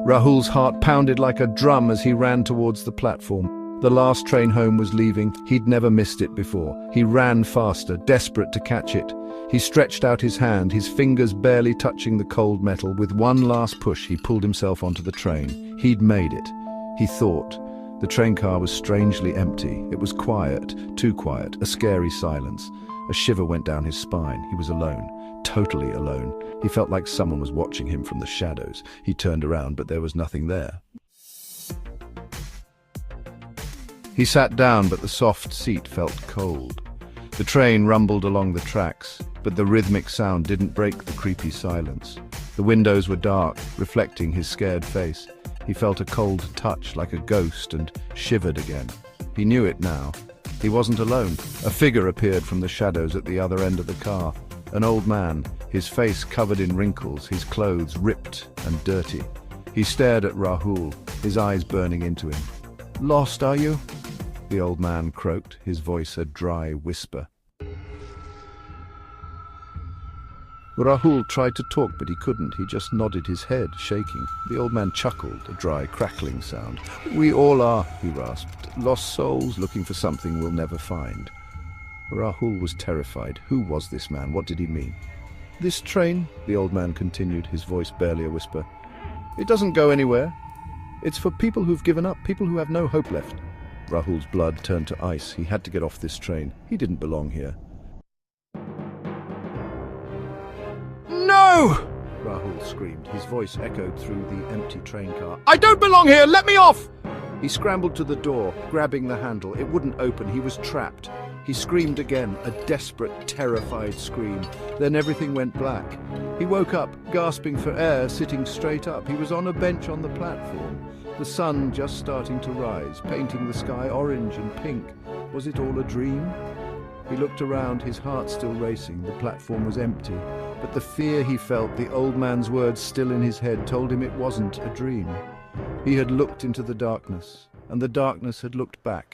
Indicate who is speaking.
Speaker 1: Rahul's heart pounded like a drum as he ran towards the platform. The last train home was leaving. He'd never missed it before. He ran faster, desperate to catch it. He stretched out his hand, his fingers barely touching the cold metal. With one last push, he pulled himself onto the train. He'd made it. He thought. The train car was strangely empty. It was quiet, too quiet, a scary silence. A shiver went down his spine. He was alone, totally alone. He felt like someone was watching him from the shadows. He turned around, but there was nothing there. He sat down, but the soft seat felt cold. The train rumbled along the tracks, but the rhythmic sound didn't break the creepy silence. The windows were dark, reflecting his scared face. He felt a cold touch like a ghost and shivered again. He knew it now. He wasn't alone. A figure appeared from the shadows at the other end of the car. An old man, his face covered in wrinkles, his clothes ripped and dirty. He stared at Rahul, his eyes burning into him. "Lost, are you?" the old man croaked, his voice a dry whisper. Rahul tried to talk, but he couldn't. He just nodded his head, shaking. The old man chuckled, a dry, crackling sound. "We all are," he rasped. "Lost souls looking for something we'll never find." Rahul was terrified. Who was this man? What did he mean? "This train," the old man continued, his voice barely a whisper, "it doesn't go anywhere. It's for people who've given up, people who have no hope left." Rahul's blood turned to ice. He had to get off this train. He didn't belong here. "No!" Rahul screamed. His voice echoed through the empty train car. "I don't belong here! Let me off!" He scrambled to the door, grabbing the handle. It wouldn't open. He was trapped. He screamed again, a desperate, terrified scream. Then everything went black. He woke up, gasping for air, sitting straight up. He was on a bench on the platform. The sun just starting to rise, painting the sky orange and pink. Was it all a dream? He looked around, his heart still racing. The platform was empty. But the fear he felt, the old man's words still in his head, told him it wasn't a dream. He had looked into the darkness, and the darkness had looked back.